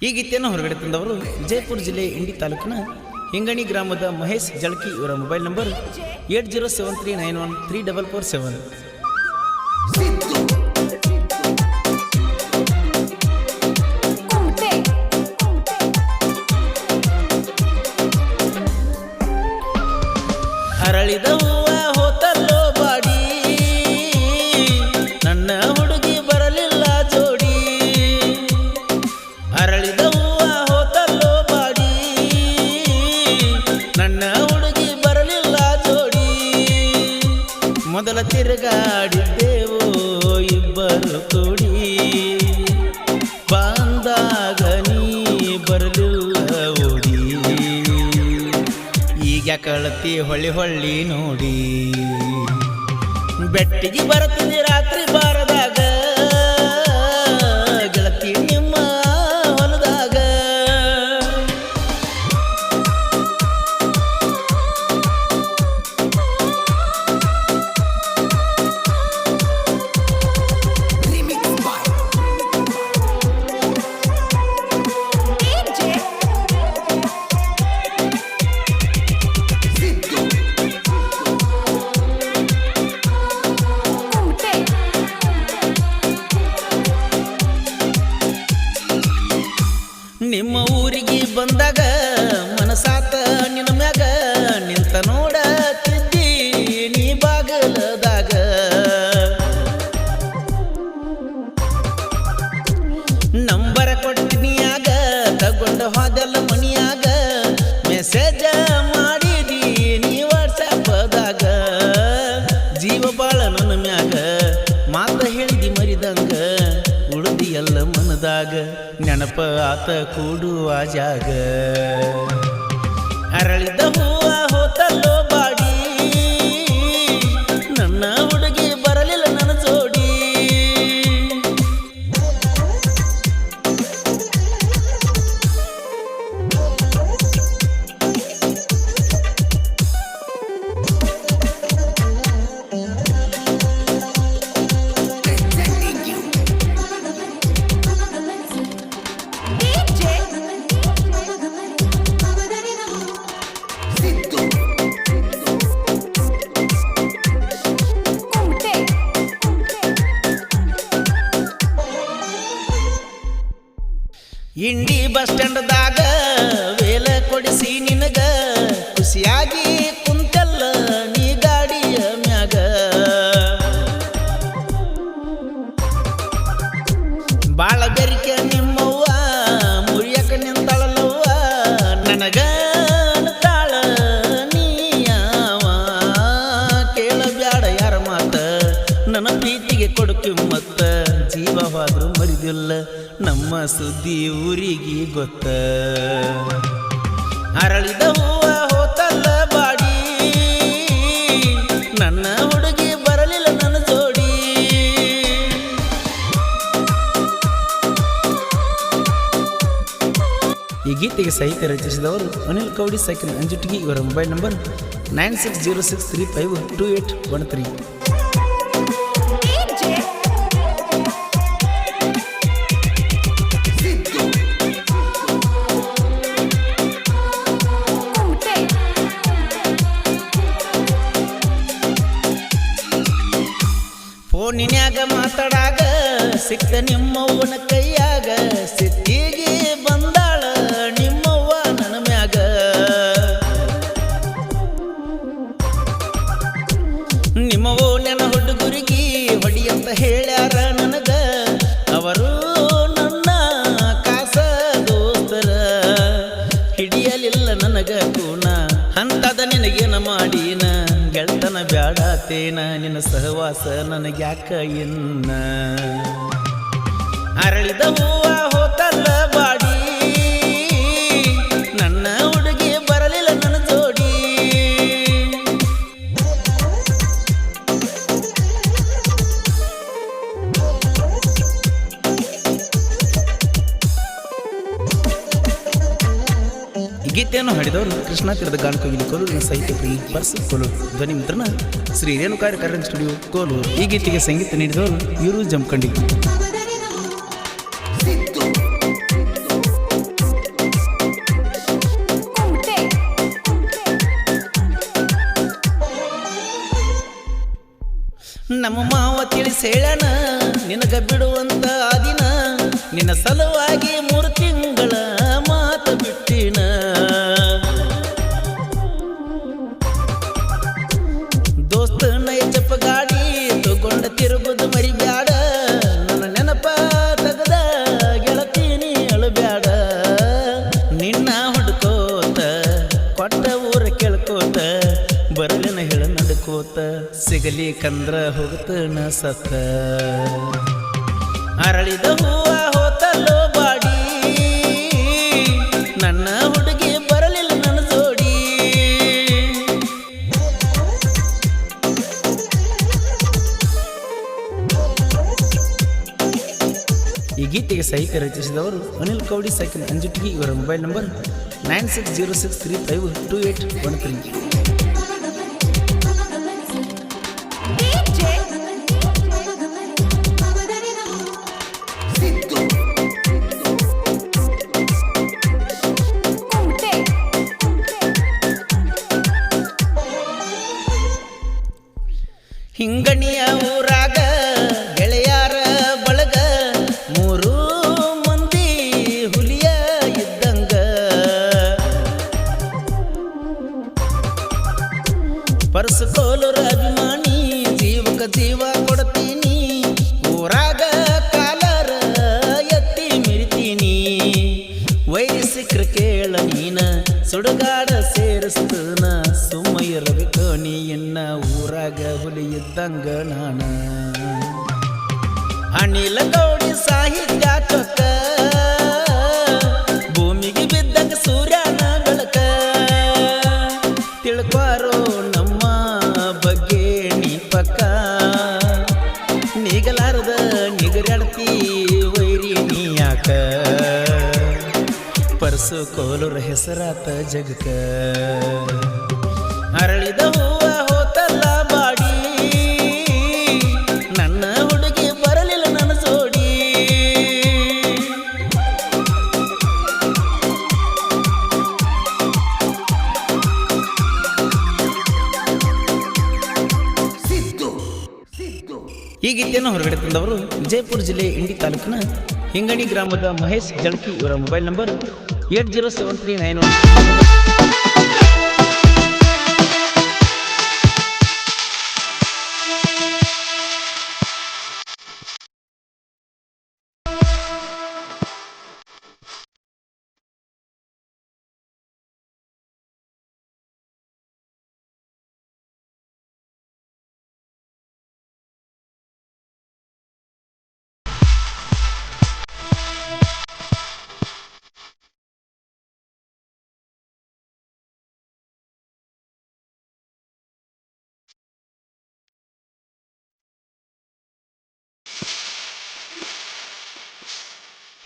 ಈ ಗೀತೆಯನ್ನು ಹೊರಗಡೆ ತಂದವರು ವಿಜಯಪುರ ಜಿಲ್ಲೆ ಇಂಡಿ ತಾಲೂಕಿನ ಹಿಂಗಣಿ ಗ್ರಾಮದ ಮಹೇಶ್ ಜಳಕಿ. ಇವರ ಮೊಬೈಲ್ ನಂಬರ್ 8073913447. ಅರಳಿದ ಹೂವ ಹೋತಲ್ಲೋ ಬಾಡಿ, ನನ್ನ ಹುಡುಗಿ ಬರಲಿಲ್ಲ ಜೋಡಿ. ಅರಳಿದ ಹೂವ ಹೋತಲ್ಲೋ ಬಾಡಿ, ನನ್ನ ಹುಡುಗಿ ಬರಲಿಲ್ಲ ಜೋಡಿ. ಮೊದಲ ತಿರುಗಾಡಿದ್ದೆವು ಇಬ್ಬರು ಕೂಡಿ, ಬಂದಾಗ ನೀ ಬರಲಿಲ್ಲ ಓಡಿ. ಈಗ ಕಳತಿ ಹೊಳ್ಳಿ ಹೊಳ್ಳಿ ನೋಡಿ, ಬೆಟ್ಟಿಗೆ ಬರುತ್ತದೆ ರಾತ್ರಿ ಬಾರದಾಗ, ಗೆಳತಿ ನಿಮ್ಮ ಹೊಲದಾಗ. ನಿಮ್ಮ ಊರಿಗೆ ಬಂದಾಗ ಮನಸಾತ ನಿನ್ನ ಮ್ಯಾಗ, ನಿಂತ ನೋಡತಿದ್ದಿ ನೀ ಬಾಗಲದಾಗ. ನಂಬರ ಕೊಟ್ಟಿನಿಯಾಗ ತಗೊಂಡ ಹೋದಲ್ಲ ಮನಿಯಾಗ, ಮೆಸೇಜ ಮಾಡಿದಿ ನೀ ವಾಟ್ಸಪ್ದಾಗ. ಜೀವ ಬಾಳ ನನ್ನ ಮ್ಯಾಗ, ಮಾತ ಹೇಳಿದಿ ಮರಿದಂಗ, ಉಳಿದಿ ಎಲ್ಲ ಮನದಾಗ ನೆನಪ ಆತ ಕೂಡುವ ಜಾಗ. ಅರಳಿದ ಹೂವ ಹೋತಲ್ಲೋ ಬಾಡಿ, ನನ್ನ ಹುಡುಗಿ ಬರಲಿಲ್ಲ ನನ್ನ ಜೋಡಿ. ಇಂಡಿ ಬಸ್ ಸ್ಟ್ಯಾಂಡ್ದಾಗ ವೇಲ ಕೊಡಿಸಿ ನಿನಗ, ಖುಷಿಯಾಗಿ ಕುಂತಲ್ಲ ನೀ ಗಾಡಿಯ ಮ್ಯಾಗ. ಬಾಳ ಬೆರಿಕೆ ನಿಮ್ಮವ್ವ ಮುರಿಯಕ ನಿಂತಾಳಲ್ಲವ್ವ, ನನಗ ತಾಳ ನೀಯವ. ಕೇಳಬ್ಯಾಡ ಯಾರ ಮಾತ, ನನ್ನ ಪ್ರೀತಿಗೆ ಕೊಡುಕ್ಕೆ ಮತ್ತ. ಜೀವವಾದ್ರೂ ಮರಿದಿಲ್ಲ ನಮ್ಮ ಸುದ್ದಿ ಊರಿಗೆ ಗೊತ್ತ. ಅರಳಿದ ಹೂವ ಹೋತಲ್ಲ ಬಾಡಿ, ನನ್ನ ಹುಡುಗಿ ಬರಲಿಲ್ಲ ನನ್ನ ಜೋಡಿ. ಈ ಗೀತೆಗೆ ಸಾಹಿತ್ಯ ರಚಿಸಿದವರು ಅನಿಲ್ ಕೌಡಿ ಸೈಕಲ್ ಅಂಜುಟಿಗಿ. ಇವರ ಮೊಬೈಲ್ ನಂಬರ್ 9606352813. ಫೋನಿನ್ಯಾಗ ಮಾತಾಡಾಗ ಸಿಕ್ಕ ನಿಮ್ಮವ್ವನ ಕೈಯಾಗ, ಸಿಟ್ಟಿಗೆ ಬಂದಾಳ ನಿಮ್ಮವ್ವ ನನ್ನ ಮ್ಯಾಗ. ನಿಮ್ಮವ್ವ ನನ್ನ ಹುಡುಗರಿಗೆ ಹೊಡಿಯಂತ ಹೇಳ್ಯಾರ ನನಗ, ಅವರು ನನ್ನ ಕಾಸ ದೋಸ್ತರ. ಹಿಡಿಯಲಿಲ್ಲ ನನಗ ಕೂನ, ಅಂತದ ನಿನಗೇನ ಮಾಡೀನ. ಗೆಳ್ತನ ಬ್ಯಾಡತೇನ ನಿನ್ನ ಸಹವಾಸ ನನಗ್ಯಾಕ ಇನ್ನ. ಅರಳಿದ ಹೂವ ಹೋತಲ್ಲ ಬಾಡಿ, ನನ್ನ ಹುಡುಗಿ ಬರಲಿಲ್ಲ ನನ್ನ ಜೋಡಿ. ಗೀತೆಯನ್ನು ಹಾಡಿದವರು ಕೃಷ್ಣ ತೀರದ ಗಾನ ಕೋಗಿಲು ಕೋಲೂರಿನ ಸಾಹಿತ್ಯ ಪ್ರೇಮಿ ಪರ್ಸು ಕೋಲೂರು. ಧ್ವನಿ ಮಿತ್ರನ ಶ್ರೀ ರೇಣುಕಾರ ಕರೆನ್ ಸ್ಟುಡಿಯೋ ಕೋಲೂರು. ಈ ಗೀತೆಗೆ ಸಂಗೀತ ನೀಡಿದವರು ಇವರು ಜಮಖಂಡಿ. ನಮ್ಮ ಮಾವ ತಿಳಿಸೇಳನ ನಿನಗ ಬಿಡುವಂತ ಆದಿನ ನಿನ್ನ ಸಲುವಾಗಿ 3 ತಿಂಗಳ ಮಾತು ಬಿಟ್ಟಿನ ದೋಸ್ತನ ಎಚ್ಚಪ್ಪ ಗಾಡಿ ತಗೊಂಡ ತಿರುಗುದು ಮರಿಬ್ಯಾಡ ನನ್ನ ನೆನಪ ತಗದ ಗೆಳತೀನಿ ಅಳಬ್ಯಾಡ ನಿನ್ನ ಹುಡುಕೋತ ಕೊಟ್ಟ ಊರ ಕೇಳ್ಕೋತ ಬರಲಿನ ಹೇಳ ನಡ್ಕೋತ ಸಿಗಲಿ ಕಂದ್ರ ಹೋಗುತ್ತನ ಸತ್ತ ಅರಳಿದ ಹೂವ ಹೋತಲ್ಲೋ ಬಾಡಿ ನನ್ನ ಹುಡುಗಿ ಬರಲಿಲ್ಲ ನನ್ನ ಜೋಡಿ ಈ ಗೀತೆಗೆ ಸಾಹಿತ್ಯ ರಚಿಸಿದವರು ಅನಿಲ್ ಕೌಡಿ ಸೈಕಲ್ ಅಂಜುಟಿಗಿ. ಇವರ ಮೊಬೈಲ್ ನಂಬರ್ 9606352813. ಹಿಂಗಣಿಯ ಊರಾಗ ಗೆಳೆಯಾರ ಬಳಗ 3 ಮಂದಿ ಹುಲಿಯ ಇದ್ದಂಗ ಪರ್ಸಕೋಲರ ಅಭಿಮಾನಿ ಜೀವಕ ಜೀವ ಕೊಡ್ತೀನಿ ಊರಾಗ ಕಾಲರ ಎತ್ತಿ ಮಿರಿತೀನಿ ವೈರಿ ಸಿಕ್ರ ಕೇಳ ನೀನ ಸುಡುಗಾಡ ಸೇರಿಸ್ತನ ಸುಮ್ಮ ಇರಬೇಕು ನೀ ಎನ್ನ ಊರಾಗ ಹುಲಿ ಇದ್ದಂಗ ನಾನ ಅನಿಲ ಗೌಡಿ ಸಾಹಿತ್ಯ ಚೊಕ್ಕ ಭೂಮಿಗೆ ಬಿದ್ದಂಗ ಸೂರ್ಯನ ಬೆಳಕ ತಿಳ್ಕೋರೋ ನಮ್ಮ ಬಗ್ಗೆ ನೀ ಪಕ್ಕ ನಿಗಲಾರದ ನಿಗರಾಡ್ತಿ ವೈರಿ ನೀ ಯಾಕ ಪರ್ಸು ಕೋಲುರ ಹೆಸರಾತ ಜಗಕ ಅರಳಿದ ಹೂವ ಹೋತಲ್ಲ ಬಾಡಿ ನನ್ನ ಹುಡುಗಿ ಬರಲಿಲ್ಲ ನನ್ನ ಜೋಡಿ ಈ ಗೀತೆಯನ್ನು ಹೊರಗಡೆ ತಂದವರು ವಿಜಯಪುರ ಜಿಲ್ಲೆ ಇಂಡಿ ತಾಲೂಕಿನ ಹಿಂಗಣಿ ಗ್ರಾಮದ ಮಹೇಶ್ ಜಳಕಿ. ಇವರ ಮೊಬೈಲ್ ನಂಬರ್ 807391